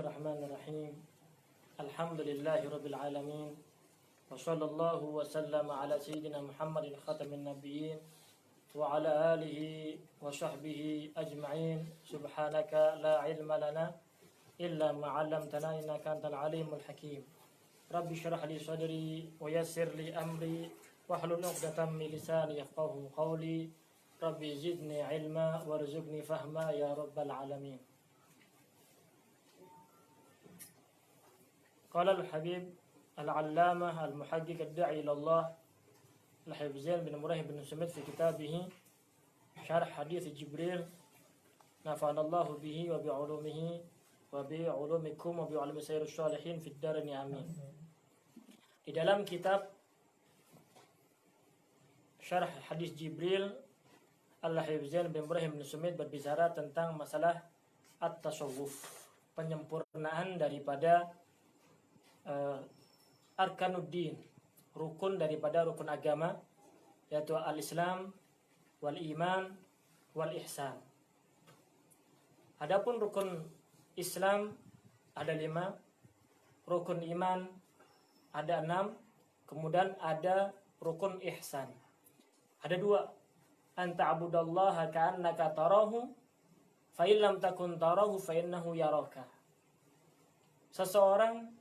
Bismillahirrahmanirrahim. Alhamdulillahi rabbil alamin. Wa sallallahu wa sallama ala sayyidina Muhammadin khatamin nabiyyin wa ala alihi wa sahbihi ajma'in. Subhanaka la ilma lana illa ma 'allamtana innaka antal alimul hakim. Rabbi shrah li sadri wa yassir li amri wahlul 'uqdatam min lisani yafqahu qawli. Rabbi zidni ilma warzuqni fahma ya rabbal alamin. Qala al-Habib al-Allamah al-Muhaqqiq ad-Da'i ila Allah Al-Habib Zain bin Murrah bin Sumit fi kitabih Syarh Hadits Jibril nafa'anallahu bihi wa bi'ulumihi wa bi'ulumikum wa bi'ulumi sayyidus shalihin fid darain amin. Di dalam kitab Syarh Hadits Jibril, Al-Habib Zain bin Murrah bin Sumit berbicara tentang masalah at-tasawuf, penyempurnaan daripada arkanuddin, rukun daripada rukun agama, yaitu al-Islam wal iman wal ihsan. Adapun rukun Islam ada 5, rukun iman ada 6, kemudian ada rukun ihsan ada 2. Anta abudallaha ka'annaka tarahu fa illam takun tarahu fa innahu yaraka. Seseorang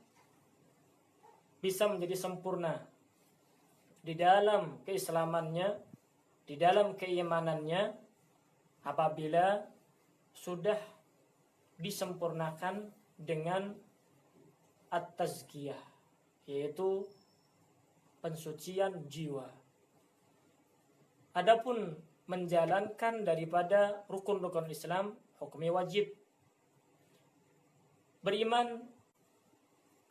bisa menjadi sempurna di dalam keislamannya, di dalam keimanannya, apabila sudah disempurnakan dengan at-tazkiyah, yaitu pensucian jiwa. Adapun menjalankan daripada rukun-rukun Islam, hukumnya wajib. Beriman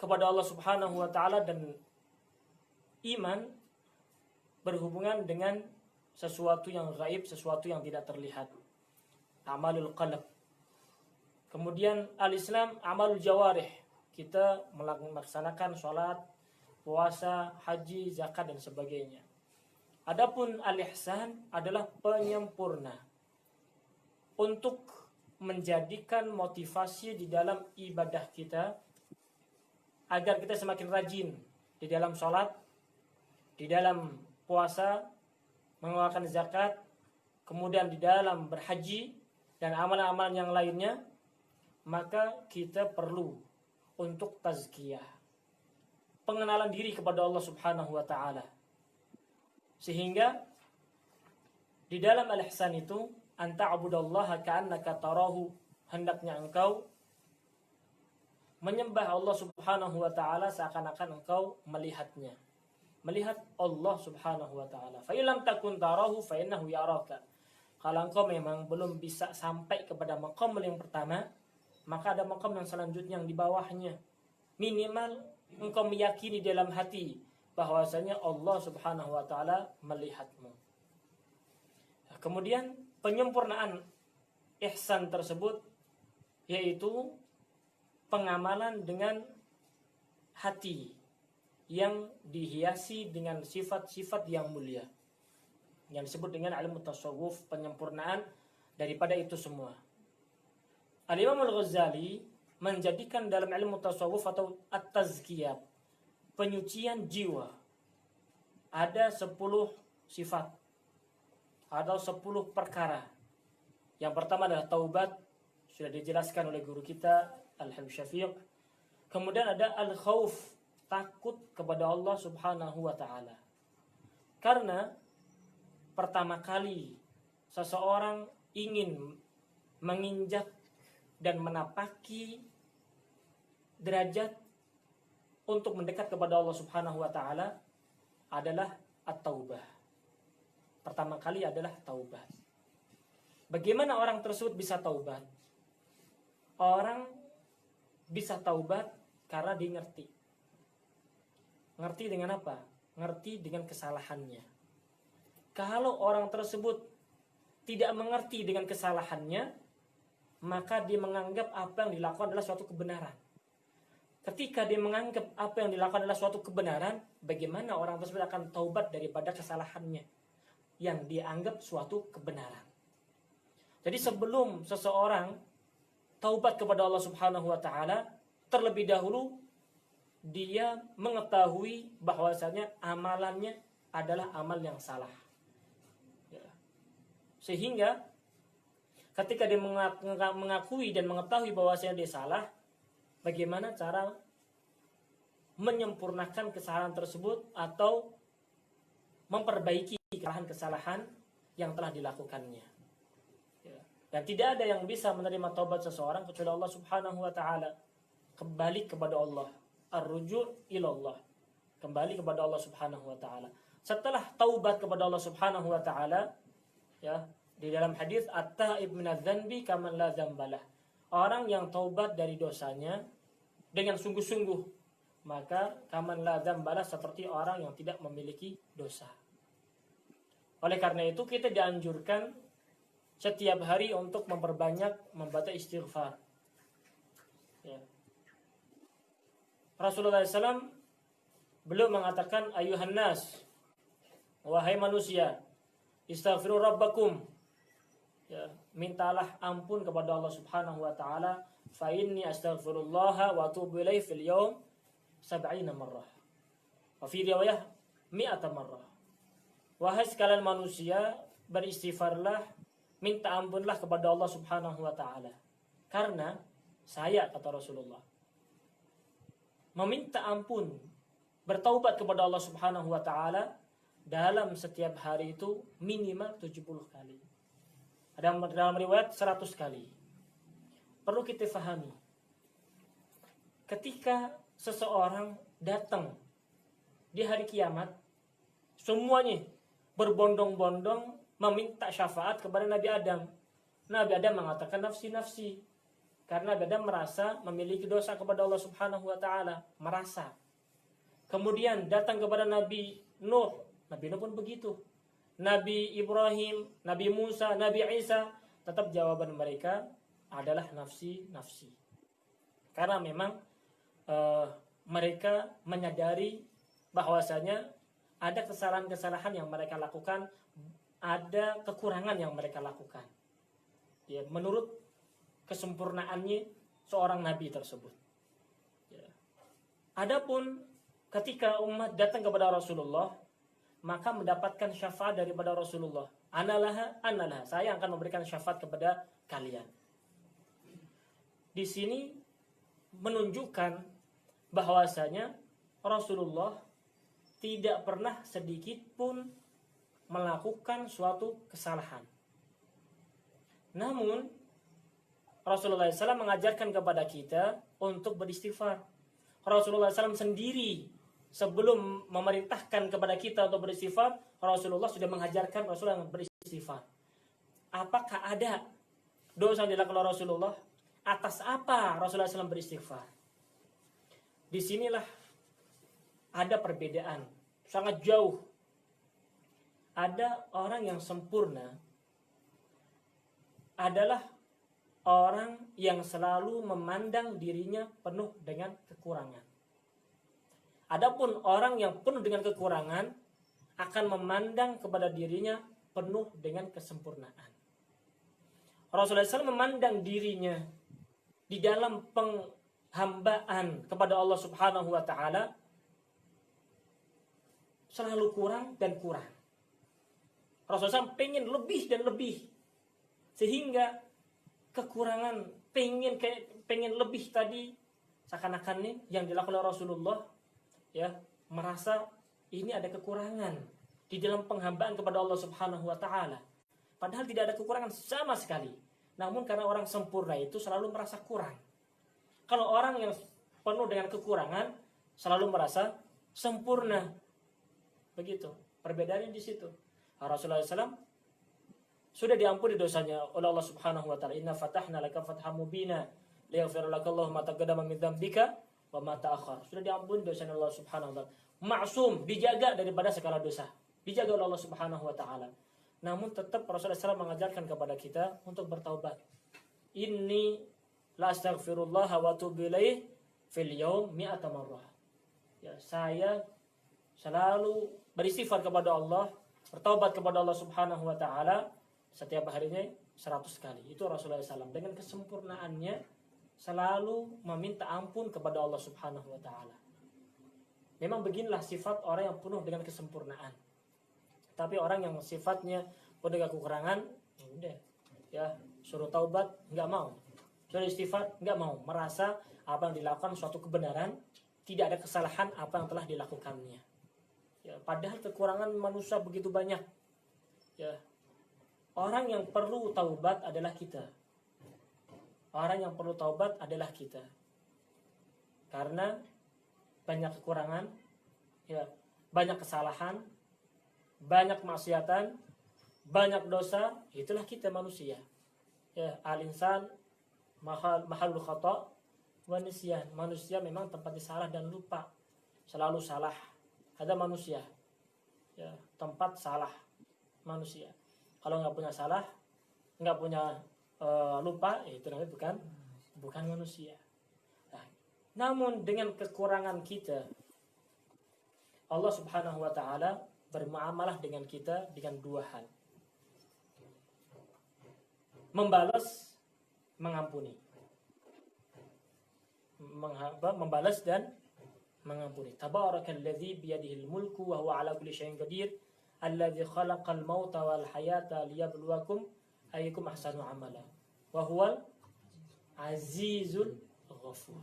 kepada Allah Subhanahu wa taala, dan iman berhubungan dengan sesuatu yang gaib, sesuatu yang tidak terlihat. Amalul qalb. Kemudian al-Islam amalul jawarih. Kita melaksanakan sholat, puasa, haji, zakat dan sebagainya. Adapun al-ihsan adalah penyempurna untuk menjadikan motivasi di dalam ibadah kita agar kita semakin rajin di dalam sholat, di dalam puasa, mengeluarkan zakat, kemudian di dalam berhaji dan amalan-amalan yang lainnya. Maka kita perlu untuk tazkiyah, pengenalan diri kepada Allah Subhanahu wa taala. Sehingga di dalam al-ihsan itu, anta abudallaha ka'annaka tarahu, hendaknya engkau menyembah Allah Subhanahu wa taala seakan-akan engkau melihatnya. Melihat Allah Subhanahu wa taala. Fa illam takun tarahu fa innahu yaraka. Kalau engkau memang belum bisa sampai kepada maqam yang pertama, maka ada maqam yang selanjutnya yang di bawahnya. Minimal engkau meyakini dalam hati bahwasanya Allah Subhanahu wa taala melihatmu. Kemudian penyempurnaan ihsan tersebut yaitu pengamalan dengan hati yang dihiasi dengan sifat-sifat yang mulia, yang disebut dengan ilmu tasawuf, penyempurnaan daripada itu semua. Al-Imam Al-Ghazali menjadikan dalam ilmu tasawuf atau at-tazkiyah, penyucian jiwa, ada 10 sifat atau 10 perkara. Yang pertama adalah taubat, sudah dijelaskan oleh guru kita Al-Habib Syafiq. Kemudian ada al-khauf, takut kepada Allah Subhanahu wa taala. Karena pertama kali seseorang ingin menginjak dan menapaki derajat untuk mendekat kepada Allah Subhanahu wa taala adalah at-taubah. Pertama kali adalah taubat. Bagaimana orang tersebut bisa taubat? Orang bisa taubat karena dia ngerti. Ngerti dengan apa? Ngerti dengan kesalahannya. Kalau orang tersebut tidak mengerti dengan kesalahannya, maka dia menganggap apa yang dilakukan adalah suatu kebenaran. Ketika dia menganggap apa yang dilakukan adalah suatu kebenaran, bagaimana orang tersebut akan taubat daripada kesalahannya yang dianggap suatu kebenaran? Jadi sebelum seseorang taubat kepada Allah Subhanahu wa taala, terlebih dahulu dia mengetahui bahwasanya amalannya adalah amal yang salah. Ya. Sehingga ketika dia mengakui dan mengetahui bahwasanya dia salah, bagaimana cara menyempurnakan kesalahan tersebut atau memperbaiki kesalahan-kesalahan yang telah dilakukannya. Ya. Dan tidak ada yang bisa menerima taubat seseorang kecuali Allah Subhanahu wa taala. Kembali kepada Allah, ar-ruju' ilallah. Kembali kepada Allah Subhanahu wa taala. Setelah taubat kepada Allah Subhanahu wa taala, ya, di dalam hadis at-taib minadz-dzanbi kaman la dzambalah. Orang yang taubat dari dosanya dengan sungguh-sungguh, maka kaman la dzambalah, seperti orang yang tidak memiliki dosa. Oleh karena itu kita dianjurkan setiap hari untuk memperbanyak membaca istighfar. Ya. Rasulullah SAW beliau mengatakan, ayuhan nas, wahai manusia, istaghfiru rabbakum. Ya, mintalah ampun kepada Allah Subhanahu wa taala, fa inni astaghfirullah wa atubu ilaihi fil yaum 70 marrah. Wa fi riwayah 100 marrah. Wahai sekalian manusia, beristighfarlah, minta ampunlah kepada Allah Subhanahu wa taala. Karena saya, kata Rasulullah, meminta ampun, bertaubat kepada Allah Subhanahu wa taala dalam setiap hari itu minimal 70 kali. Ada dalam riwayat 100 kali. Perlu kita fahami, ketika seseorang datang di hari kiamat, semuanya berbondong-bondong meminta syafaat kepada Nabi Adam. Nabi Adam mengatakan nafsi-nafsi, karena Nabi Adam merasa memiliki dosa kepada Allah Subhanahu wa taala, merasa. Kemudian datang kepada Nabi Nuh, Nabi Nuh pun begitu. Nabi Ibrahim, Nabi Musa, Nabi Isa, tetap jawaban mereka adalah nafsi-nafsi. Karena memang mereka menyadari bahwasanya ada kesalahan-kesalahan yang mereka lakukan, ada kekurangan yang mereka lakukan. Ya, menurut kesempurnaannya seorang nabi tersebut. Ya. Adapun ketika umat datang kepada Rasulullah, maka mendapatkan syafaat daripada Rasulullah. Analah, saya akan memberikan syafaat kepada kalian. Di sini menunjukkan bahwasanya Rasulullah tidak pernah sedikit pun melakukan suatu kesalahan. Namun Rasulullah SAW mengajarkan kepada kita untuk beristighfar. Rasulullah SAW sendiri sebelum memerintahkan kepada kita untuk beristighfar, Rasulullah sudah mengajarkan Rasulullah beristighfar. Apakah ada dosa yang dilakukan oleh Rasulullah? Atas apa Rasulullah SAW beristighfar? Disinilah ada perbedaan sangat jauh. Ada orang yang sempurna, adalah orang yang selalu memandang dirinya penuh dengan kekurangan. Adapun orang yang penuh dengan kekurangan akan memandang kepada dirinya penuh dengan kesempurnaan. Rasulullah SAW memandang dirinya di dalam penghambaan kepada Allah Subhanahu wa taala selalu kurang dan kurang. Rasulullah SAW pengen lebih dan lebih, sehingga kekurangan pengen lebih tadi seakan-akan nih yang dilakukan oleh Rasulullah, ya, merasa ini ada kekurangan di dalam penghambaan kepada Allah Subhanahu wa taala. Padahal tidak ada kekurangan sama sekali. Namun karena orang sempurna itu selalu merasa kurang. Kalau orang yang penuh dengan kekurangan selalu merasa sempurna. Begitu. Perbedaannya di situ. Rasulullah SAW sudah diampuni dosanya oleh Allah Subhanahu wa taala. Inna fatahna laka fatham mubina liyaghfir lakallahu ma taqaddama min dzambika wa ma ta'akhkhar. Sudah diampuni dosanya Allah Subhanahu wa taala. Maksum, dijaga daripada segala dosa. Dijaga oleh Allah Subhanahu wa taala. Namun tetap Rasulullah SAW mengajarkan kepada kita untuk bertaubat. Inni la astaghfirullah wa atubu ilaih fil yaum 100 marrah. Ya, saya selalu beristighfar kepada Allah, bertaubat kepada Allah Subhanahu wa taala setiap harinya 100 kali. Itu Rasulullah SAW dengan kesempurnaannya selalu meminta ampun kepada Allah Subhanahu wa taala. Memang beginilah sifat orang yang penuh dengan kesempurnaan. Tapi orang yang sifatnya penuh dengan kekurangan, ya udah, ya suruh taubat nggak mau, suruh istighfar nggak mau, merasa apa yang dilakukan suatu kebenaran, tidak ada kesalahan apa yang telah dilakukannya. Ya, padahal kekurangan manusia begitu banyak. Ya, orang yang perlu taubat adalah kita. Orang yang perlu taubat adalah kita. Karena banyak kekurangan, ya, banyak kesalahan, banyak maksiatan, banyak dosa, itulah kita manusia. Ya, al-insan mahallul khata' wa nisyan. Manusia memang tempatnya salah dan lupa. Selalu salah. Ada manusia. Ya, tempat salah manusia. Kalau nggak punya salah, nggak punya lupa, itu namanya bukan manusia. Nah, namun dengan kekurangan kita, Allah Subhanahu wa taala bermuamalah dengan kita dengan dua hal. Membalas, mengampuni. Membalas dan mengampuni. Tabarakalladzi biyadihil mulku wa huwa ala kulli syai'in qadir, alladzi khalaqal mauta wal hayata liyabluwakum ayyukum ahsanu amala wa huwal azizul ghafur.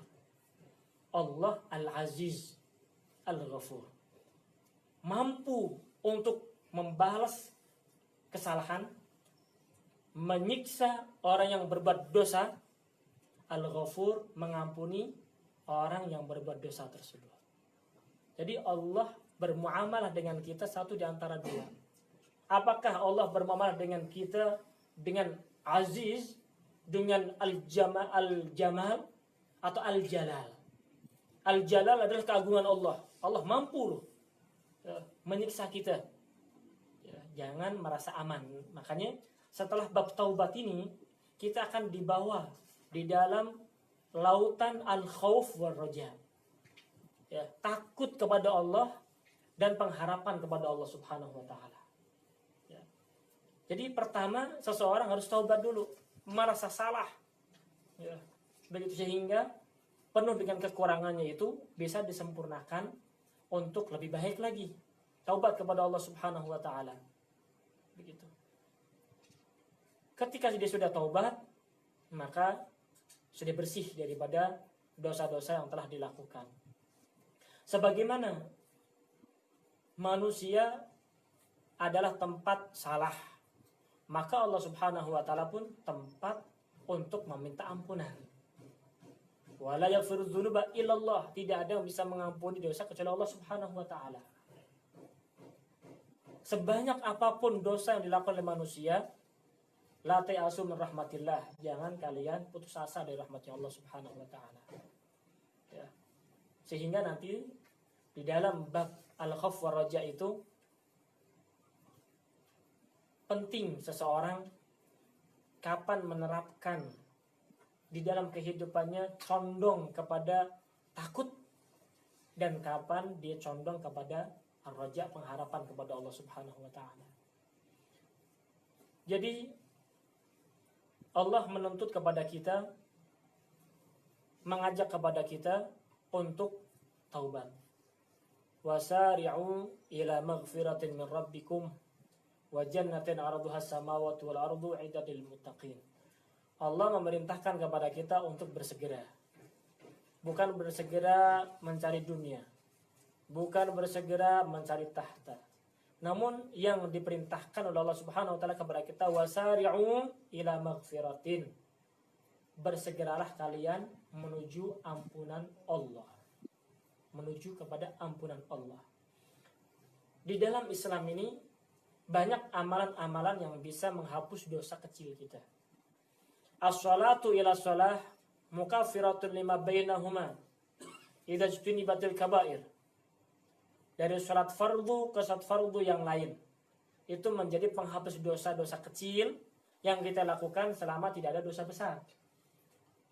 Allah al-aziz al-ghafur, mampu untuk membalas kesalahan, menyiksa orang yang berbuat dosa, al-ghafur, mengampuni orang yang berbuat dosa tersebut. Jadi Allah bermuamalah dengan kita satu di antara dua. Apakah Allah bermuamalah dengan kita dengan aziz, dengan al-jamal atau al-jalal? Al-jalal adalah keagungan Allah. Allah mampu loh menyiksa kita. Ya, jangan merasa aman. Makanya setelah bab taubat ini, kita akan dibawa di dalam lautan al-khauf wal raja. Ya, takut kepada Allah dan pengharapan kepada Allah Subhanahu wa taala. Ya. Jadi pertama seseorang harus taubat dulu, merasa salah. Ya. Begitu sehingga penuh dengan kekurangannya itu bisa disempurnakan untuk lebih baik lagi. Taubat kepada Allah Subhanahu wa taala. Begitu. Ketika dia sudah taubat, maka sudah bersih daripada dosa-dosa yang telah dilakukan. Sebagaimana manusia adalah tempat salah, maka Allah Subhanahu wa taala pun tempat untuk meminta ampunan. Wala yaghfiru dzunuba illallah, tidak ada yang bisa mengampuni dosa kecuali Allah Subhanahu wa taala. Sebanyak apapun dosa yang dilakukan oleh manusia, la ta'asu min rahmatillah, jangan kalian putus asa dari rahmatnya Allah Subhanahu wa taala. Ya. Sehingga nanti di dalam bab al-khauf wa raja itu penting seseorang kapan menerapkan di dalam kehidupannya condong kepada takut dan kapan dia condong kepada ar-raja, pengharapan kepada Allah Subhanahu wa taala. Jadi Allah menuntut kepada kita, mengajak kepada kita untuk taubat. Wasari'u ila maghfiratin min rabbikum wa jannatin 'arduha as-samawati wal ardu 'iddat lil muttaqin. Allah memerintahkan kepada kita untuk bersegera. Bukan bersegera mencari dunia, bukan bersegera mencari tahta. Namun yang diperintahkan oleh Allah Subhanahu wa taala kepada kita, wasari'u ila maghfiratin. Bersegeralah kalian menuju ampunan Allah. Menuju kepada ampunan Allah. Di dalam Islam ini banyak amalan-amalan yang bisa menghapus dosa kecil kita. As-salatu ila shalah mukaffiratun lima bainahuma idza ijtunibatil kaba'ir. Dari salat fardu ke salat fardu yang lain, itu menjadi penghapus dosa-dosa kecil yang kita lakukan selama tidak ada dosa besar.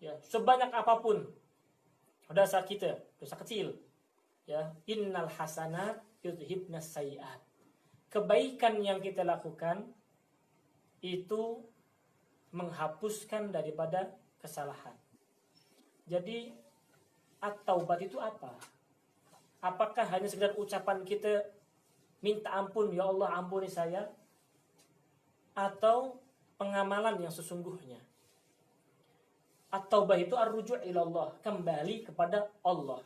Ya, sebanyak apapun dosa kita, dosa kecil, ya, innal hasanat yudhibnas sayiat. Kebaikan yang kita lakukan itu menghapuskan daripada kesalahan. Jadi at-taubat itu apa? Apakah hanya sekedar ucapan kita minta ampun, ya Allah ampuni saya, atau pengamalan yang sesungguhnya? At-taubah itu ar-ruju' ila Allah, kembali kepada Allah.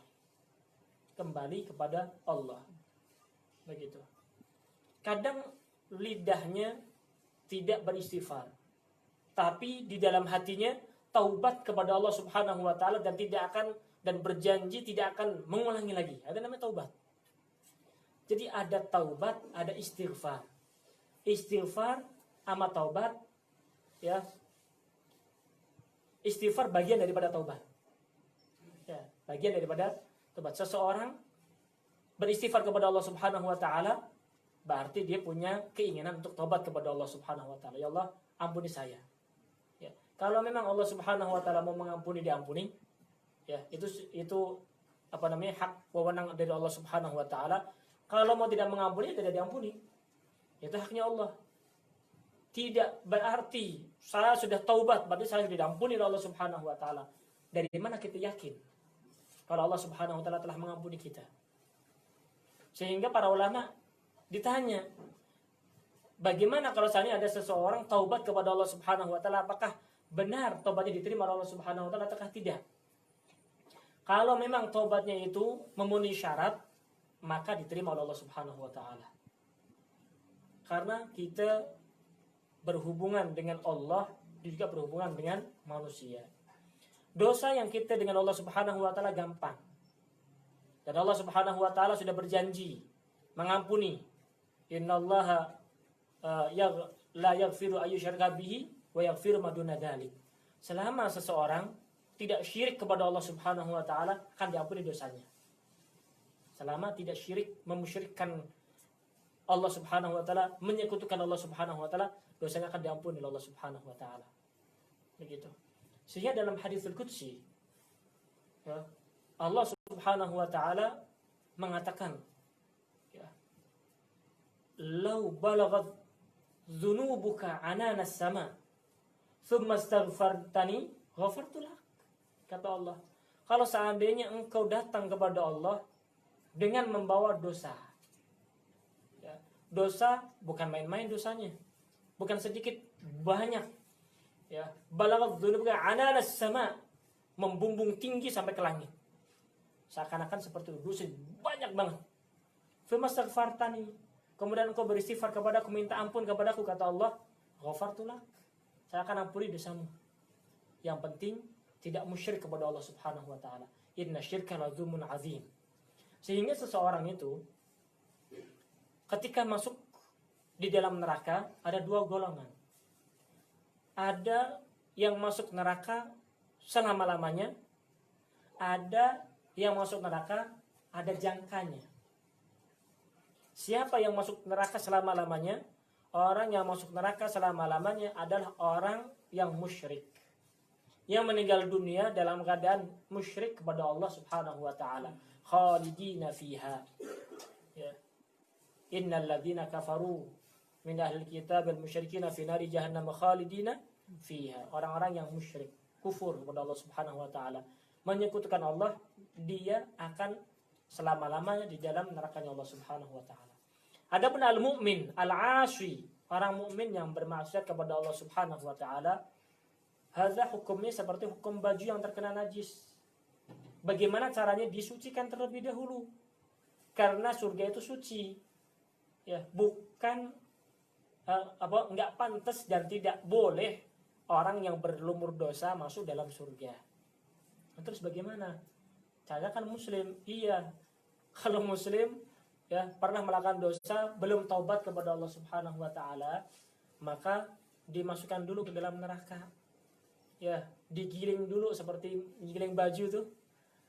Kembali kepada Allah. Begitu. Kadang lidahnya tidak beristighfar, tapi di dalam hatinya taubat kepada Allah Subhanahu wa taala dan berjanji tidak akan mengulangi lagi. Ada namanya taubat. Jadi ada taubat, ada istighfar. Istighfar sama taubat, ya. Istighfar bagian daripada taubat. Ya, bagian daripada taubat. Seseorang beristighfar kepada Allah Subhanahu wa taala, berarti dia punya keinginan untuk taubat kepada Allah Subhanahu wa taala. Ya Allah, ampuni saya. Ya. Kalau memang Allah Subhanahu wa taala mau mengampuni, diampuni. Ya, itu apa namanya? Hak wewenang dari Allah Subhanahu wa taala. Kalau mau tidak mengampuni, tidak diampuni. Itu haknya Allah. Tidak berarti saya sudah taubat, berarti saya sudah diampuni oleh Allah Subhanahu wa taala. Dari mana kita yakin kalau Allah Subhanahu wa taala telah mengampuni kita? Sehingga para ulama ditanya, bagaimana kalau misalnya ada seseorang taubat kepada Allah Subhanahu wa taala, apakah benar taubatnya diterima oleh Allah Subhanahu wa taala ataukah tidak? Kalau memang taubatnya itu memenuhi syarat, maka diterima oleh Allah Subhanahu wa taala. Karena kita berhubungan dengan Allah juga berhubungan dengan manusia. Dosa yang kita dengan Allah Subhanahu wa taala gampang. Dan Allah Subhanahu wa taala sudah berjanji mengampuni. Innallaha la yaghfiru ayyushraka bihi wa yaghfiru ma duna dzalik. Selama seseorang tidak syirik kepada Allah Subhanahu wa taala, akan diampuni dosanya. Selama tidak syirik, memusyrikkan Allah Subhanahu wa taala, menyekutukan Allah Subhanahu wa taala, dosanya akan diampuni oleh Allah Subhanahu wa taala. Begitu. Sehingga dalam haditsul qudsi, ya, Allah Subhanahu wa taala mengatakan, ya, "Lau balaghat dzunubuka anana as-sama, tsumma astaghfartani, ghafartu lak." Kata Allah, kalau seandainya engkau datang kepada Allah dengan membawa dosa, ya, dosa bukan main-main dosanya, bukan sedikit, banyak, ya, balaghat dzunubuka ananas sama, membumbung tinggi sampai ke langit, seakan-akan seperti dosa banyak banget. Famastaghfartani, kemudian engkau beristighfar kepadaku, minta ampun kepadaku, kata Allah, ghafartu lak, saya akan ampuni dosamu. Yang penting tidak musyrik kepada Allah Subhanahu wa taala. Inna syirka la dzulmun azim. Sehingga seseorang itu ketika masuk di dalam neraka ada dua golongan. Ada yang masuk neraka selama-lamanya, ada yang masuk neraka ada jangkanya. Siapa yang masuk neraka selama-lamanya? Orang yang masuk neraka selama-lamanya adalah orang yang musyrik, yang meninggal dunia dalam keadaan musyrik kepada Allah Subhanahu wa taala. Khalidina fiha. Ya. Innal ladzina kafaru min ahlil kitab wal musyrikina fi nari jahannam khalidina fiha. Orang-orang yang musyrik, kufur kepada Allah Subhanahu wa taala, menyekutukan Allah, dia akan selama-lamanya di dalam nerakanya Allah Subhanahu wa taala. Adapun al-mu'min, al-'asi, orang mukmin yang bermaksiat kepada Allah Subhanahu wa taala, hadza hukumnya seperti hukum baju yang terkena najis. Bagaimana caranya? Disucikan terlebih dahulu. Karena surga itu suci. Ya, bukan enggak pantas dan tidak boleh orang yang berlumur dosa masuk dalam surga. Nah, terus bagaimana? Saya kan muslim. Iya. Kalau muslim, ya, pernah melakukan dosa, belum taubat kepada Allah Subhanahu wa taala, maka dimasukkan dulu ke dalam neraka. Ya, digiling dulu seperti giling baju tuh.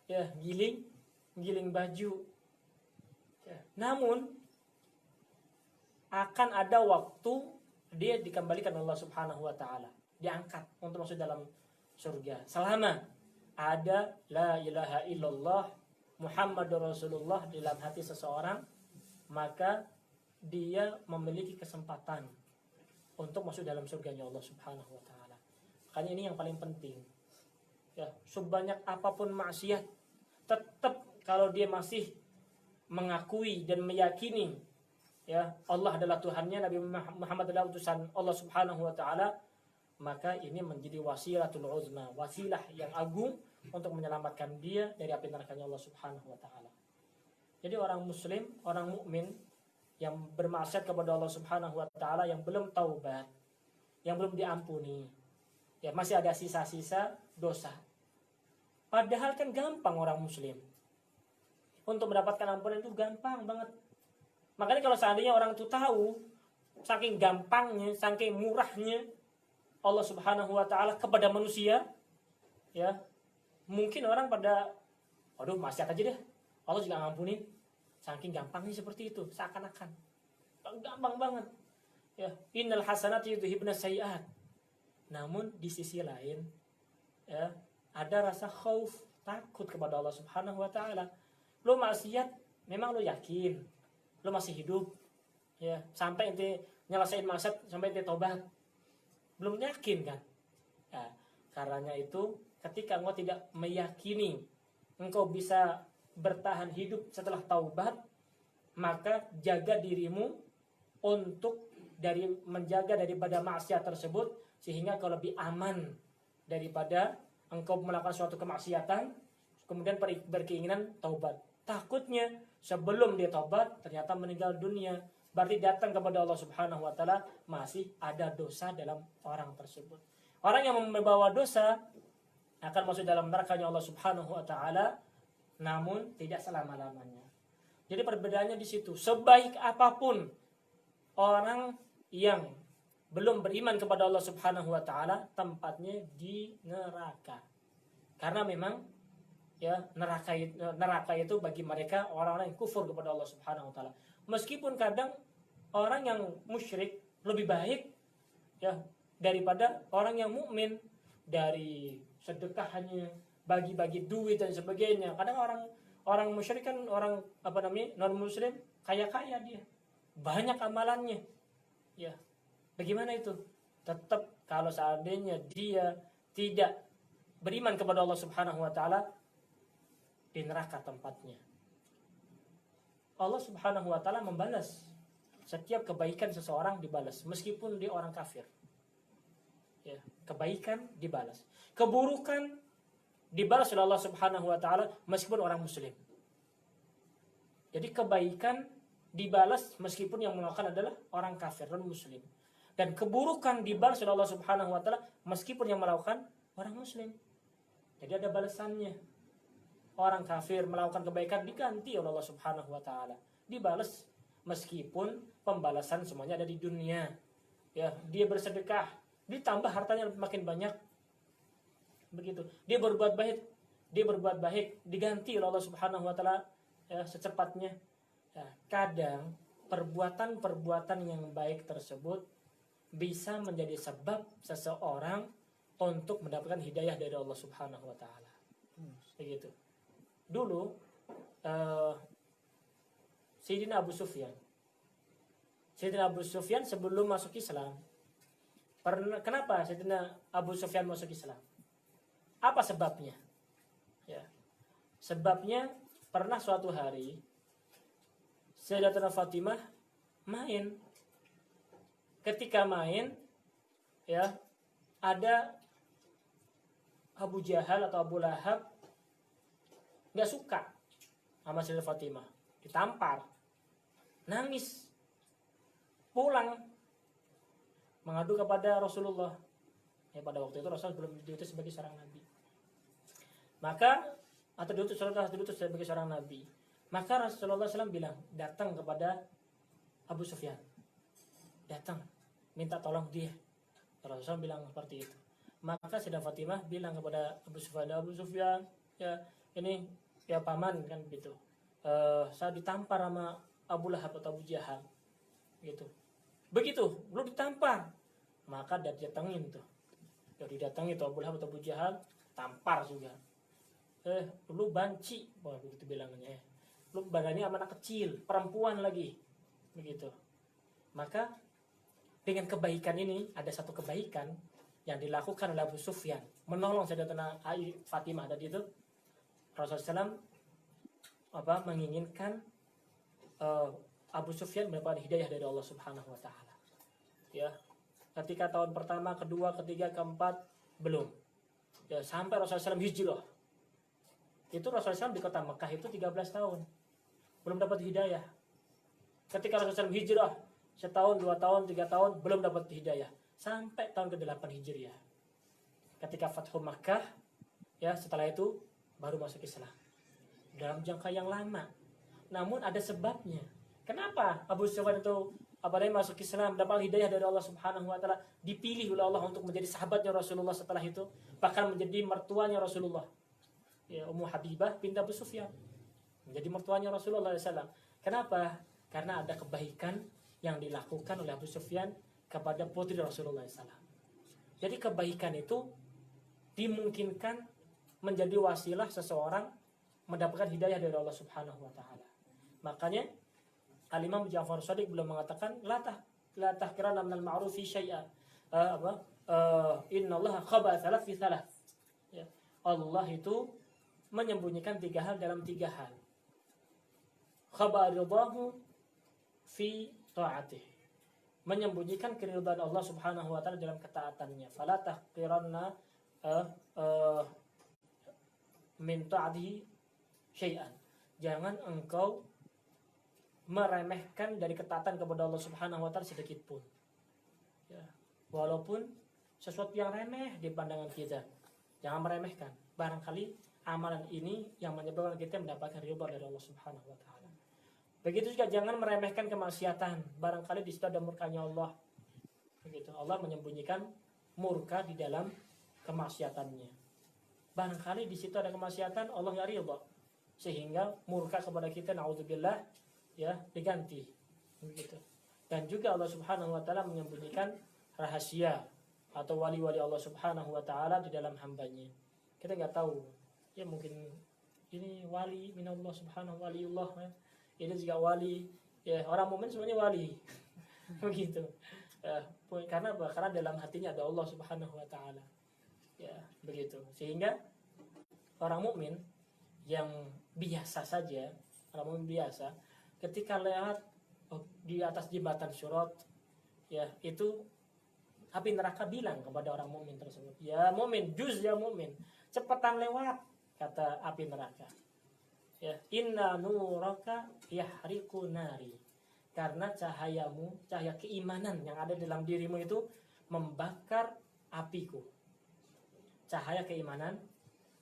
Ya, giling baju. Ya, namun akan ada waktu dia dikembalikan Allah Subhanahu wa taala, diangkat untuk masuk dalam surga. Selama ada la ilaha illallah Muhammadur Rasulullah di dalam hati seseorang, maka dia memiliki kesempatan untuk masuk dalam surganya Allah Subhanahu wa taala. Makanya ini yang paling penting. ya, sebanyak apapun maksiat, tetap kalau dia masih mengakui dan meyakini ya Allah adalah Tuhannya, Nabi Muhammad adalah utusan Allah Subhanahu wa taala, maka ini menjadi wasilatul uzma, wasilah yang agung untuk menyelamatkan dia dari api nerakanya Allah Subhanahu wa taala. Jadi orang muslim, orang mukmin yang bermaksiat kepada Allah Subhanahu wa taala, yang belum taubat, yang belum diampuni, ya masih ada sisa-sisa dosa. Padahal kan gampang orang muslim untuk mendapatkan ampunan, itu gampang banget. Makanya kalau seandainya orang itu tahu saking gampangnya, saking murahnya Allah Subhanahu wa taala kepada manusia, ya, mungkin orang pada aduh maksiat aja deh, Allah juga ngampunin. Saking gampangnya seperti itu, seakan-akan gampang banget. Ya, innal hasanati yudhibna sayyi'at. Namun di sisi lain, ya, ada rasa khauf, takut kepada Allah Subhanahu wa taala. Lo maksiat, memang lo yakin lo masih hidup, ya, sampai ente nyelesain maksiat, sampai ente tobat, belum yakin kan? Ya, karenanya itu ketika engkau tidak meyakini engkau bisa bertahan hidup setelah taubat, maka jaga dirimu untuk menjaga daripada maksiat tersebut, sehingga kau lebih aman daripada engkau melakukan suatu kemaksiatan kemudian berkeinginan taubat. Takutnya sebelum dia taubat ternyata meninggal dunia, berarti datang kepada Allah Subhanahu wa taala masih ada dosa dalam orang tersebut. Orang yang membawa dosa akan masuk dalam nerakanya Allah Subhanahu wa taala, namun tidak selama-lamanya. Jadi perbedaannya di situ. Sebaik apapun orang yang belum beriman kepada Allah Subhanahu wa taala, tempatnya di neraka. Karena memang ya neraka itu bagi mereka orang-orang yang kufur kepada Allah Subhanahu wa taala. Meskipun kadang orang yang musyrik lebih baik ya daripada orang yang mukmin, dari sedekahnya, bagi-bagi duit dan sebagainya. Kadang orang musyrik kan orang non muslim, kaya-kaya dia, banyak amalannya. Ya, bagaimana itu? Tetap kalau seandainya dia tidak beriman kepada Allah Subhanahu wa taala, di neraka tempatnya. Allah Subhanahu wa taala membalas setiap kebaikan seseorang, dibalas meskipun dia orang kafir. Ya, kebaikan dibalas. Keburukan dibalas oleh Allah Subhanahu wa taala meskipun orang muslim. Jadi kebaikan dibalas meskipun yang melakukan adalah orang kafir, non muslim. Dan keburukan dibalas oleh Allah Subhanahu wa taala meskipun yang melakukan orang muslim. Jadi ada balasannya. Orang kafir melakukan kebaikan diganti oleh Allah Subhanahu wa taala, dibalas meskipun pembalasan semuanya ada di dunia. Ya, dia bersedekah, ditambah hartanya makin banyak. Begitu. Dia berbuat baik, diganti oleh Allah Subhanahu wa taala ya, secepatnya. Ya, kadang perbuatan-perbuatan yang baik tersebut bisa menjadi sebab seseorang untuk mendapatkan hidayah dari Allah Subhanahu wa taala. Begitu. Dulu Sayyidina Abu Sufyan sebelum masuk Islam, kenapa Sayyidina Abu Sufyan masuk Islam? Apa sebabnya? Ya, sebabnya pernah suatu hari Sayyidatuna Fatimah main. Ketika main, ya, ada Abu Jahal atau Abu Lahab nggak suka sama Sayyidatuna Fatimah, ditampar, nangis, pulang mengadu kepada Rasulullah. Ya, pada waktu itu Rasul belum diutus sebagai seorang nabi. Maka atau diutus sebagai seorang nabi. Maka Rasulullah SAW bilang, datang kepada Abu Sufyan, datang minta tolong dia. Rasulullah bilang seperti itu. Maka Sayyidatuna Fatimah bilang kepada Abu Sufyan, ya ini ya paman kan gitu. Saya ditampar sama Abu Lahab atau Abu Jahal gitu. Begitu, belum ditampar, maka didatengin tuh. Ya didatangi tuh Abu Lahab atau Abu Jahal, tampar juga. Lu banci, wah begitu bilangnya. Lu badannya sama anak kecil, perempuan lagi. Begitu. Maka dengan kebaikan ini, ada satu kebaikan yang dilakukan oleh Abu Sufyan menolong Sayyidatuna Fatimah tadi itu, Rasulullah SAW menginginkan Abu Sufyan mendapatkan hidayah dari Allah Subhanahu wa taala. Ya. Ketika tahun pertama, kedua, ketiga, keempat belum. Ya, sampai Rasulullah SAW hijrah. Itu Rasulullah SAW di kota Mekah itu 13 tahun. Belum dapat hidayah. Ketika Rasulullah SAW hijrah, setahun, 2 tahun, 3 tahun, belum dapat hidayah. Sampai tahun ke-8 Hijriah. Ketika Fathu Makkah, ya setelah itu baru masuk Islam. Dalam jangka yang lama. Namun ada sebabnya. Kenapa Abu Sufyan itu masuk Islam, dapat hidayah dari Allah Subhanahu wa taala, dipilih oleh Allah untuk menjadi sahabatnya Rasulullah setelah itu, bahkan menjadi mertuanya Rasulullah. Ya, Ummu Habibah binti Abu Sufyan menjadi mertuanya Rasulullah SAW. Kenapa? Karena ada kebaikan yang dilakukan oleh Abu Sufyan kepada putri Rasulullah SAW. Jadi kebaikan itu dimungkinkan menjadi wasilah seseorang mendapatkan hidayah dari Allah Subhanahu wa taala. Makanya Al-Imam Ja'far Shadiq belum mengatakan la tahqiranna minal ma'rufi syai'a. Innallaha khaba thalath fi thalath. Ya. Allah itu menyembunyikan 3 hal dalam 3 hal. Khaba ridahu fi ta'atih. Menyembunyikan keridhaan Allah Subhanahu wa taala dalam ketaatannya. Fala tahqiranna min ta'atihi syai'an. Jangan engkau meremehkan dari ketaatan kepada Allah Subhanahu wa taala sedikit pun. Ya. Walaupun sesuatu yang remeh di pandangan kita, jangan meremehkan. Barangkali amalan ini yang menyebabkan kita mendapatkan ridha dari Allah Subhanahu wa taala. Begitu juga jangan meremehkan kemaksiatan. Barangkali di situ ada murkanya Allah. Begitu. Allah menyembunyikan murka di dalam kemaksiatannya. Barangkali di situ ada kemaksiatan, Allah enggak ridha. Sehingga murka kepada kita, naudzubillah, ya diganti begitu. Dan juga Allah Subhanahu wa taala menyembunyikan rahasia atau wali-wali Allah Subhanahu wa taala di dalam hambanya. Kita nggak tahu, ya mungkin ini wali minallah subhanahu waliullah, ya. Ini juga wali, ya orang mukmin semuanya wali. Begitu. Karena apa? Karena dalam hatinya ada Allah Subhanahu wa taala. Ya, begitu. Sehingga orang mukmin yang biasa saja, orang mukmin biasa, ketika lewat di atas jembatan Syurat, ya itu api neraka bilang kepada orang mukmin tersebut, ya mukmin, juz ya mukmin, cepetan lewat, kata api neraka. Ya, inna nuraka yahriqu nari. Karena cahayamu, cahaya keimanan yang ada dalam dirimu itu membakar apiku. Cahaya keimanan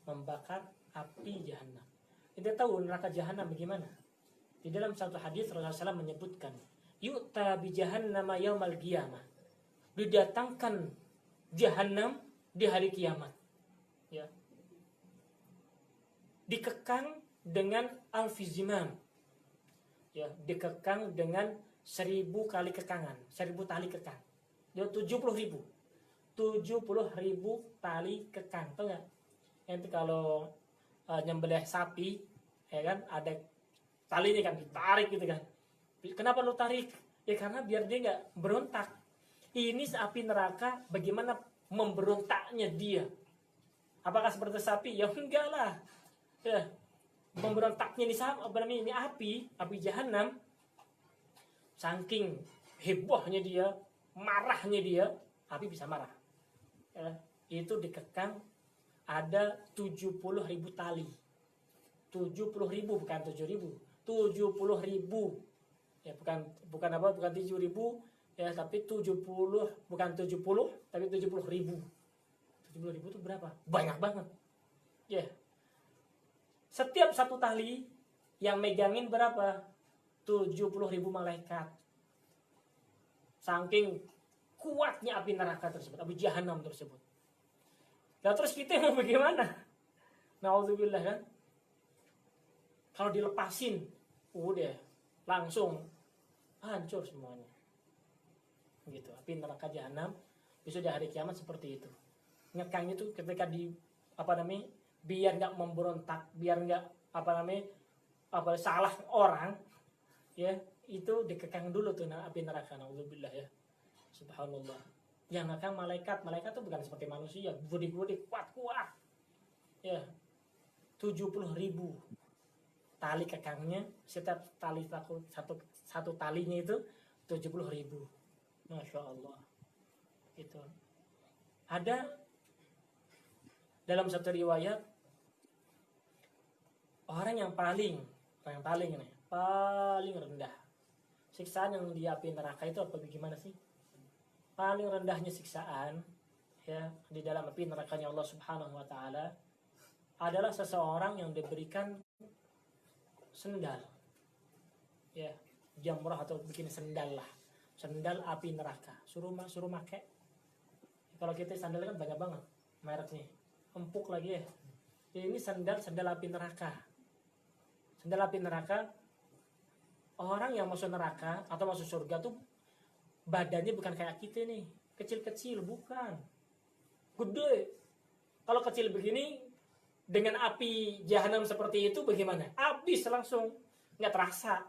membakar api jahanam. Kita tahu neraka jahanam bagaimana? Di dalam satu hadis Rasulullah SAW menyebutkan, yu'ta bi jahannama yaumal qiyamah. Didatangkan jahanam di hari kiamat. Ya. Dikekang dengan alfizimam. Ya, dikekang dengan 1000 kali kekangan, 1000 tali kekang. Dia 70.000. 70.000 tali kekang. Tahu enggak? Nanti kalau nyembelih sapi, ya kan, ada tali ini kan ditarik gitu kan. Kenapa lu tarik? Ya karena biar dia nggak berontak. Ini api neraka, bagaimana memberontaknya dia? Apakah seperti sapi? Ya enggak lah. Ya, memberontaknya ini api jahanam. Saking hebohnya dia, marahnya dia, api bisa marah. Ya, itu dikekang ada 70.000 tali. 70.000 bukan 7.000. 70.000, ya bukan 7.000, ya tapi 70, bukan 70 tapi 70.000. 70.000 itu berapa? Banyak banget. Ya. Setiap satu tali yang megangin berapa? 70.000 malaikat. Saking kuatnya api neraka tersebut, api jahanam tersebut. Nah terus kita mau bagaimana? Nauzubillah kan? Kalau dilepasin, udah langsung hancur semuanya. Gitu. Api neraka jahanam bisa di hari kiamat seperti itu. Ngekang itu ketika biar nggak memberontak, biar nggak salah orang, ya itu dikekang dulu tuh api neraka. Nauzubillah ya. Subhanallah. Yang nakal malaikat tuh bukan seperti manusia, gede-gede, kuat-kuat. Ya, 70.000 tali kekangnya, setiap tali satu talinya itu 70.000. Masya Allah. Itu. Ada dalam satu riwayat orang yang paling rendah siksaan yang di api neraka itu apa bagaimana sih? Paling rendahnya siksaan ya di dalam api nerakanya Allah Subhanahu wa taala adalah seseorang yang diberikan sendal. Ya, jamrah atau bikin sendal lah. Sendal api neraka. Suruh make. Kalau kita sandal kan banyak banget mereknya. Empuk lagi ya. Ini sendal api neraka. Sendal api neraka, orang yang masuk neraka atau masuk surga tuh badannya bukan kayak kita nih, kecil-kecil, bukan. Gede. Kalau kecil begini dengan api jahanam seperti itu bagaimana? Habis langsung, nggak terasa.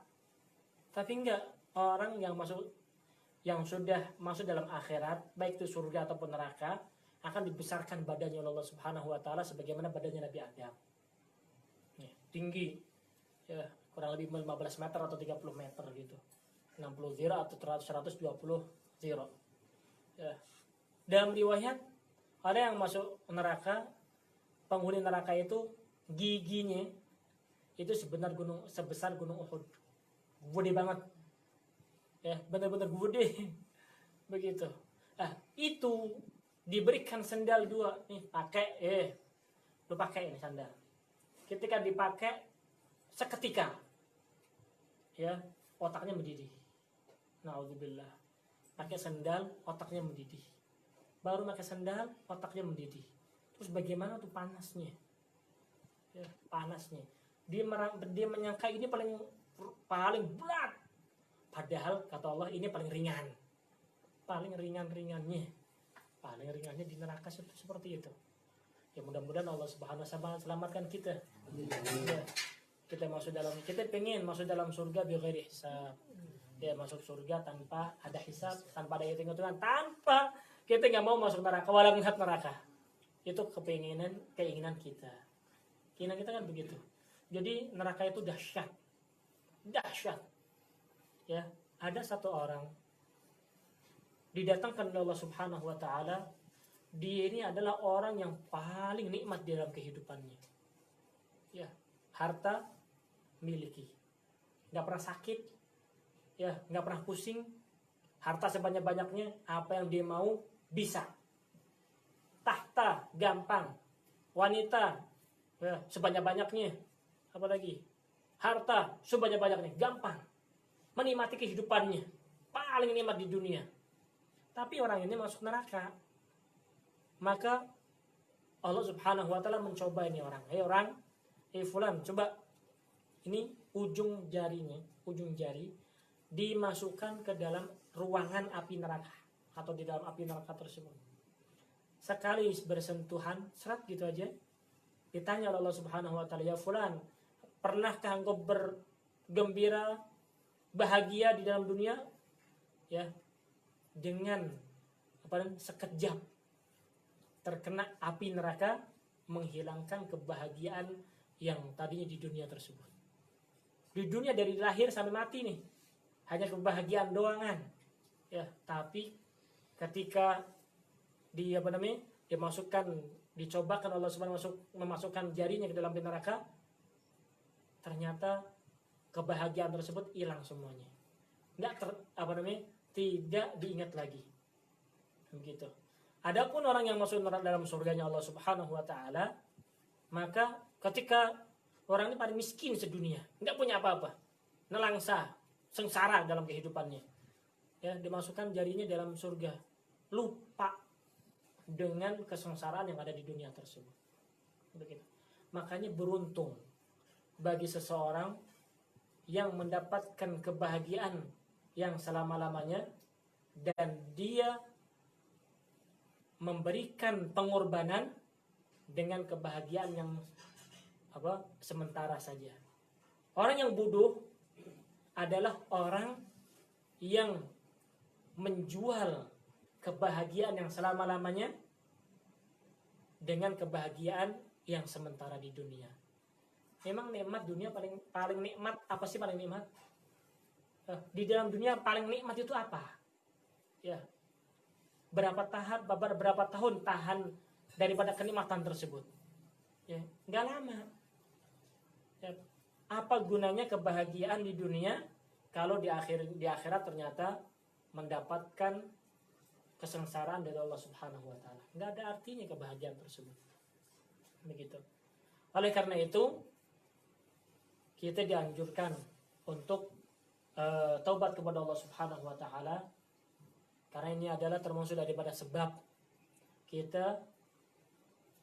Tapi enggak, orang yang sudah masuk dalam akhirat, baik itu surga ataupun neraka, akan dibesarkan badannya oleh Allah Subhanahu wa taala sebagaimana badannya Nabi Adam. Ya, tinggi. Ya, kurang lebih 15 meter atau 30 meter gitu. 60 zira atau 120 zira. Ya. Dalam riwayat ada yang masuk neraka, penghuni neraka itu giginya itu sebesar gunung Uhud. Gede banget. Ya, benar-benar gede. Begitu. Itu diberikan sandal 2. Nih, pakai lu pakai ini sandal. Ketika dipakai seketika ya, otaknya mendidih. Na'udzubillah. Pakai sandal, otaknya mendidih. Baru pakai sandal, otaknya mendidih. Terus bagaimana tuh panasnya? Ya, panasnya. Dia menyangka ini paling berat. Padahal kata Allah ini paling ringan. Paling ringannya di neraka seperti itu. Ya mudah-mudahan Allah Subhanahu wa taala selamatkan kita. Ya, kita pengen masuk dalam surga bi ghairi hisab. Ya, masuk surga tanpa ada hisab, tanpa ada hitung-hitungan, tanpa kita nggak mau masuk neraka walau melihat neraka. Itu keinginan kita. Keinginan kita kan begitu. Jadi neraka itu dahsyat. Ya, ada satu orang didatangkan oleh Allah Subhanahu wa taala, dia ini adalah orang yang paling nikmat di dalam kehidupannya. Ya, harta miliki. Enggak pernah sakit. Ya, enggak pernah pusing. Harta sebanyak-banyaknya, apa yang dia mau bisa. Tahta gampang. Wanita ya, sebanyak-banyaknya. Apalagi harta sebanyak-banyaknya, gampang. Menikmati kehidupannya, paling nikmat di dunia. Tapi orang ini masuk neraka. Maka Allah Subhanahu wa taala mencoba ini orang. Fulan, coba ini ujung jari dimasukkan ke dalam ruangan api neraka atau di dalam api neraka tersebut. Sekali bersentuhan, seret gitu aja. Ditanya oleh Allah Subhanahu wa taala, "Ya fulan, pernahkah engkau bergembira, bahagia di dalam dunia?" Ya, dengan sekejap terkena api neraka menghilangkan kebahagiaan yang tadinya di dunia tersebut. Di dunia dari lahir sampai mati nih hanya kebahagiaan doangan. Ya, tapi ketika dicobakan Allah Subhanahu memasukkan jarinya ke dalam api neraka, ternyata kebahagiaan tersebut hilang semuanya. Tidak diingat lagi. Begitu. Adapun orang yang masuk dalam surganya Allah Subhanahu wa taala, maka ketika orang ini paling miskin sedunia, enggak punya apa-apa, nelangsa, sengsara dalam kehidupannya. Ya, dimasukkan jarinya dalam surga, lupa dengan kesengsaraan yang ada di dunia tersebut. Begitu. Makanya beruntung bagi seseorang yang mendapatkan kebahagiaan yang selama-lamanya dan dia memberikan pengorbanan dengan kebahagiaan yang sementara saja. Orang yang bodoh adalah orang yang menjual kebahagiaan yang selama-lamanya dengan kebahagiaan yang sementara di dunia. Memang nikmat dunia paling nikmat apa sih paling nikmat? Di dalam dunia paling nikmat itu apa? Ya. Berapa tahun tahan daripada kenikmatan tersebut? Ya, enggak lama. Ya. Apa gunanya kebahagiaan di dunia kalau di akhirat ternyata mendapatkan kesengsaraan dari Allah Subhanahu wa taala? Enggak ada artinya kebahagiaan tersebut. Begitu. Oleh karena itu kita dianjurkan untuk taubat kepada Allah Subhanahu wa taala, karena ini adalah termasuk daripada sebab kita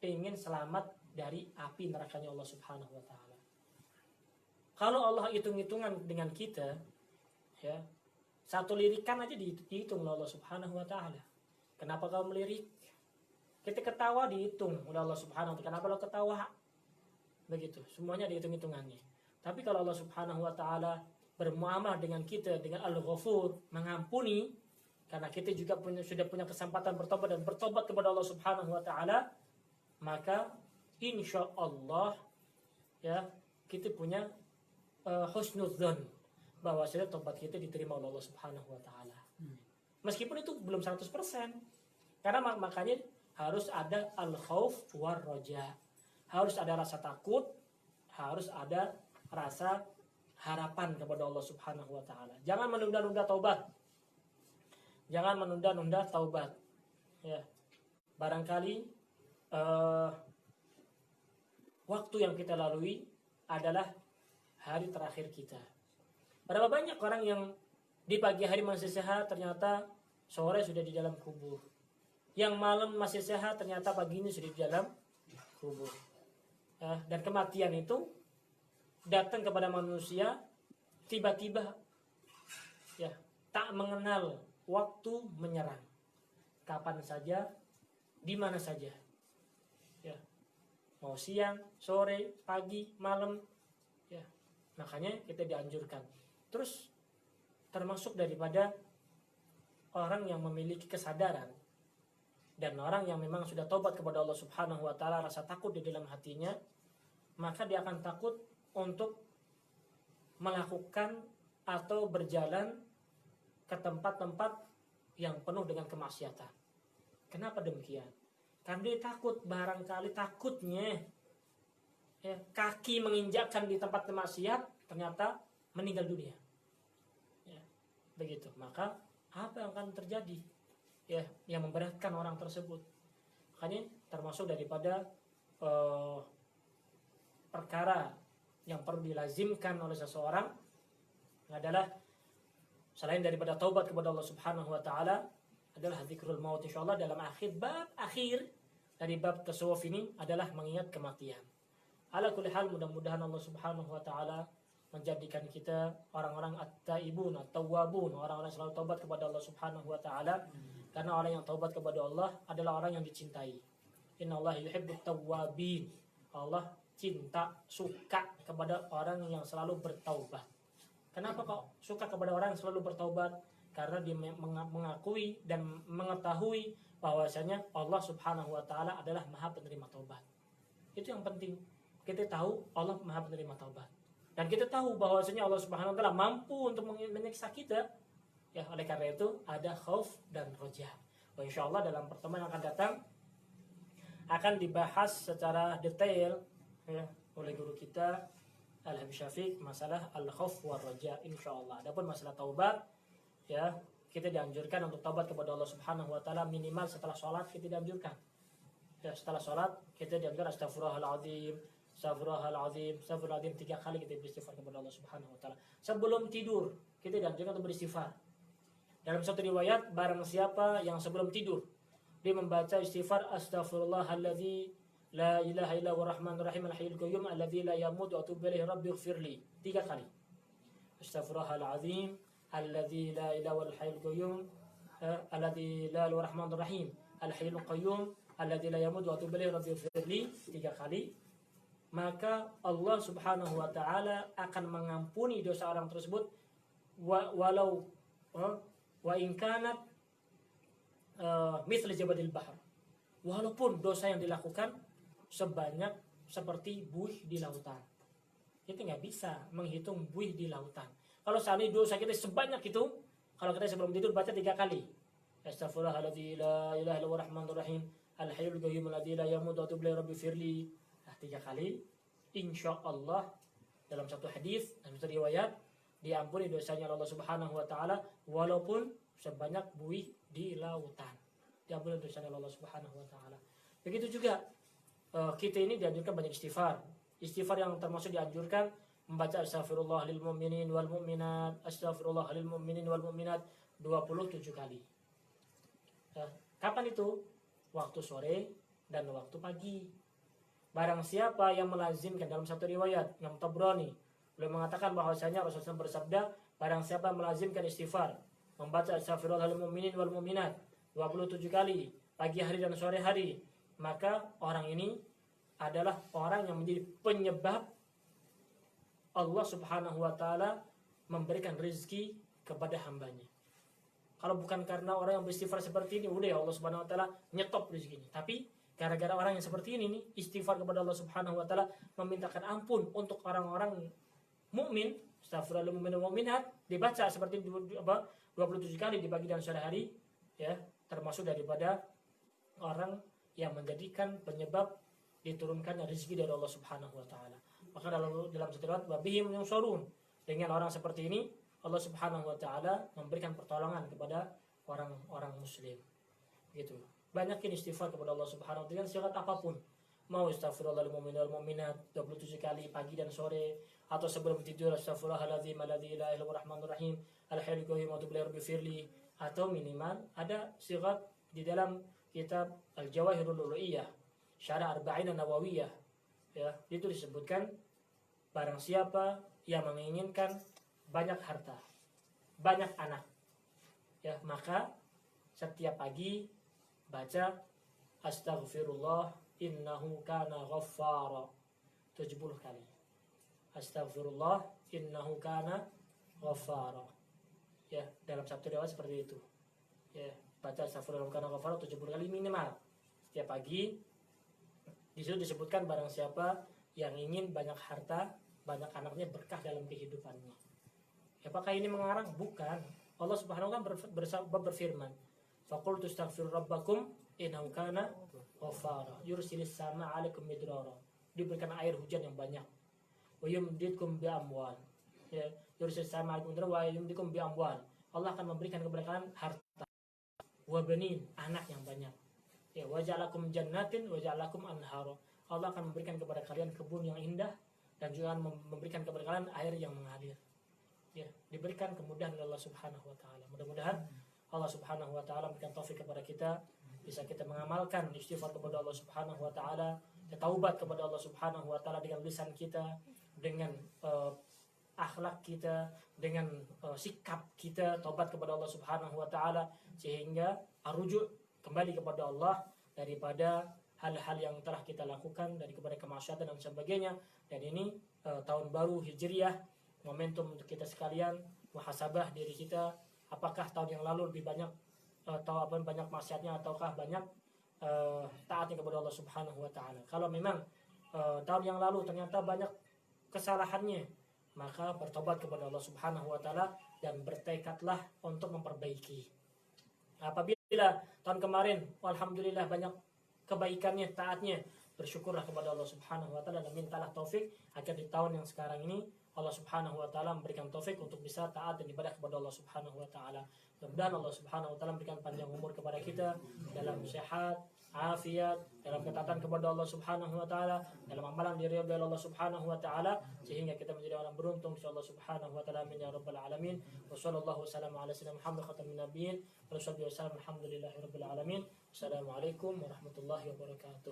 ingin selamat dari api nerakanya Allah Subhanahu wa taala. Kalau Allah hitung-hitungan dengan kita, ya, satu lirikan aja dihitung oleh Allah Subhanahu wa taala. Kenapa kau melirik? Kita ketawa dihitung oleh Allah Subhanahu wa taala. Kenapa lo ketawa? Begitu, semuanya dihitung-hitungannya. Tapi kalau Allah Subhanahu wa taala bermuamalah dengan kita dengan Al-Ghafur, mengampuni, karena kita juga sudah punya kesempatan bertobat dan bertobat kepada Allah Subhanahu wa taala, maka insya Allah ya kita punya husnudzon bahwa tobat kita diterima oleh Allah Subhanahu wa taala. Meskipun itu belum 100%. Karena makanya harus ada al-khauf war roja. Harus ada rasa takut, harus ada rasa harapan kepada Allah Subhanahu wa taala. Jangan menunda-nunda taubat. Jangan menunda-nunda taubat. Ya. Barangkali waktu yang kita lalui adalah hari terakhir kita. Berapa banyak orang yang di pagi hari masih sehat, ternyata sore sudah di dalam kubur. Yang malam masih sehat, ternyata pagi ini sudah di dalam kubur. Ya, dan kematian itu datang kepada manusia tiba-tiba, ya, tak mengenal waktu menyerang. Kapan saja, di mana saja. Ya. Mau siang, sore, pagi, malam, ya. Makanya kita dianjurkan. Terus termasuk daripada orang yang memiliki kesadaran dan orang yang memang sudah taubat kepada Allah Subhanahu wa taala, rasa takut di dalam hatinya, maka dia akan takut untuk melakukan atau berjalan ke tempat-tempat yang penuh dengan kemaksiatan. Kenapa demikian? Karena dia takut, barangkali takutnya ya, kaki menginjakkan di tempat kemaksiat ternyata meninggal dunia. Ya, begitu. Maka apa yang akan terjadi? Ya, yang memberatkan orang tersebut. Makanya termasuk daripada perkara yang perlu dilazimkan oleh seseorang adalah selain daripada taubat kepada Allah Subhanahu wa taala adalah zikrul maut. Insyaallah dalam bab akhir dari bab tasawuf ini adalah mengingat kematian. Ala kulli hal, mudah-mudahan Allah Subhanahu wa taala menjadikan kita orang-orang at-taibun, at-tawwabun, orang-orang selalu taubat kepada Allah Subhanahu wa taala. Karena orang yang taubat kepada Allah adalah orang yang dicintai. Innallaha yuhibbut tawwabin. Allah cinta, suka kepada orang yang selalu bertaubat. Kenapa kok suka kepada orang yang selalu bertaubat? Karena dia mengakui dan mengetahui bahwasanya Allah Subhanahu wa taala adalah Maha penerima taubat. Itu yang penting. Kita tahu Allah Maha penerima taubat. Dan kita tahu bahwasanya Allah Subhanahu wa taala mampu untuk menyiksa kita. Ya, oleh karena itu ada khauf dan roja. Insyaallah dalam pertemuan yang akan datang akan dibahas secara detail ya, oleh guru kita Al-Habib Syafiq masalah al-khauf wa roja insyaallah. Adapun masalah taubat ya, kita dianjurkan untuk taubat kepada Allah Subhanahu wa taala minimal setelah sholat kita dianjurkan. Ya, setelah sholat kita dianjurkan astagfirullahaladzim, astagfirullahaladzim, astagfirullahaladzim 3 kali kita beristighfar kepada Allah Subhanahu wa taala. Sebelum tidur kita dianjurkan untuk beristighfar. Dalam satu riwayat, barang siapa yang sebelum tidur dia membaca istighfar astaghfirullahalladzi la ilaha illa huwa rahmanur rahim al-hayyul qayyum alladzi la yamutu wa atubu ilaihi rabbi ighfirli 3 kali. Astaghfirullahaladzim alladzi la ilaha illa hayyul qayyum alladzi la ilaha rahmanur rahim al-hayyul qayyum alladzi la yamutu wa atubu ilaihi rabbi ighfirli 3 kali. Maka Allah Subhanahu wa taala akan mengampuni dosa orang tersebut walau wa in kanat mithli jabadil bahr. Walaupun dosa yang dilakukan sebanyak seperti buih di lautan. Kita nggak bisa menghitung buih di lautan. Kalau seandainya dosa kita sebanyak itu, kalau kita sebelum tidur baca 3 kali. Astaghfirullahaladzim, la ilaha illallah rahmanur rahim, al-hayyul qayyum alladzi la yamutu wa atubu ilaihi rabbi firli. 3 kali, insya Allah dalam satu hadis dan satu riwayat diampuni dosanya Allah Subhanahu wa taala walaupun sebanyak buih di lautan. Diampuni dosanya Allah Subhanahu wa taala. Begitu juga kita ini dianjurkan banyak istighfar. Istighfar yang termasuk dianjurkan membaca astaghfirullah lil mu'minin wal mu'minat, astaghfirullah lil mu'minin wal mu'minat 27 kali. Kapan itu? Waktu sore dan waktu pagi. Barang siapa yang melazimkan, dalam satu riwayat Imam Tabrani beliau mengatakan bahwasanya Rasulullah bersabda, barang siapa melazimkan istighfar, membaca astaghfirullah lil mu'minin wal mu'minat 27 kali pagi hari dan sore hari, maka orang ini adalah orang yang menjadi penyebab Allah Subhanahu wa taala memberikan rezeki kepada hambanya. Kalau bukan karena orang yang beristighfar seperti ini, udah ya Allah Subhanahu wa taala nyetop rezekinya. Tapi gara-gara orang yang seperti ini nih, istighfar kepada Allah Subhanahu wa taala, memintakan ampun untuk orang-orang mukmin, astaghfirullahal mu'min wal mu'minat, dibaca seperti 27 kali di pagi dan sore hari, ya, termasuk daripada orang yang menjadikan penyebab diturunkan rezeki dari Allah Subhanahu wa taala. Maka dalam satu riwayat wabihim yunsurun, dengan orang seperti ini Allah Subhanahu wa taala memberikan pertolongan kepada orang-orang muslim. Gitu. Banyakin istighfar kepada Allah Subhanahu wa taala dengan syarat apapun. Mau astaghfirullah lil mu'minin wal mu'minat 27 kali pagi dan sore, atau sebelum tidur astaghfirullahaladzim alladzi la ilaha illallah rahmanur rahim, al-hayyul qayyum wa atubu ilaihi rabbi firli, atau minimal ada syarat di dalam kitab Al-Jawahirul Ulu'iyah Syarah Arba'in An-Nawawiyah, ya, itu disebutkan barang siapa yang menginginkan banyak harta, banyak anak, ya, maka setiap pagi baca astaghfirullah innahu kana ghaffara 70 kali. Astaghfirullah innahu kana ghaffara. Ya, dalam satu riwayat seperti itu. Ya, baca astaghfirullah kana ghaffara 70 kali minimal setiap pagi. Di situ disebutkan barang siapa yang ingin banyak harta, banyak anaknya, berkah dalam kehidupannya. Apakah ini mengarang? Bukan. Allah Subhanahu wa taala berfirman, faqultu astaghfiru rabbakum innahu kana ghaffara yursilis sama 'alaikum midrara. Diberikan air hujan yang banyak. Wa yumditkum bi amwal. Ya, yursilis sama 'alaikum midrara wa yumditkum bi amwal. Allah akan memberikan kepada kalian harta. Wa banin, anak yang banyak. Ya, wa ja'alakum jannatin wa ja'alakum anhara. Allah akan memberikan kepada kalian kebun yang indah dan juga memberikan kepada kalian air yang mengalir. Ya, diberikan kemudahan oleh Allah Subhanahu wa taala. Mudah-mudahan Allah Subhanahu wa taala memberikan taufik kepada kita, bisa kita mengamalkan istighfar kepada Allah Subhanahu wa taala, taubat kepada Allah Subhanahu wa taala dengan lisan kita, dengan akhlak kita, dengan sikap kita, taubat kepada Allah Subhanahu wa taala, sehingga rujuk kembali kepada Allah daripada hal-hal yang telah kita lakukan dari kepada kemaksiatan dan sebagainya. Dan ini tahun baru Hijriah, momentum untuk kita sekalian muhasabah diri kita, apakah tahun yang lalu lebih banyak banyak maksiatnya ataukah banyak taatnya kepada Allah Subhanahu wa taala. Kalau memang tahun yang lalu ternyata banyak kesalahannya, maka bertobat kepada Allah Subhanahu wa taala dan bertekadlah untuk memperbaiki. Apabila tahun kemarin alhamdulillah banyak kebaikannya, taatnya, bersyukurlah kepada Allah Subhanahu wa taala dan mintalah taufik agar di tahun yang sekarang ini Allah Subhanahu wa taala memberikan taufik untuk bisa taat dan ibadah kepada Allah Subhanahu wa taala. Mudah-mudahan Allah Subhanahu wa taala memberikan panjang umur kepada kita dalam sehat, afiat, dalam ketaatan kepada Allah Subhanahu wa taala, dalam amalan diridhai Allah Subhanahu wa taala, sehingga kita menjadi orang beruntung insyaallah Subhanahu wa taala. Amin ya rabbal alamin. Wa sallallahu wasallam ala sayyidina Muhammad khatamin nabiyyin wa sallallahu wasallam alhamdulillahirabbil alamin. Assalamualaikum warahmatullahi wabarakatuh.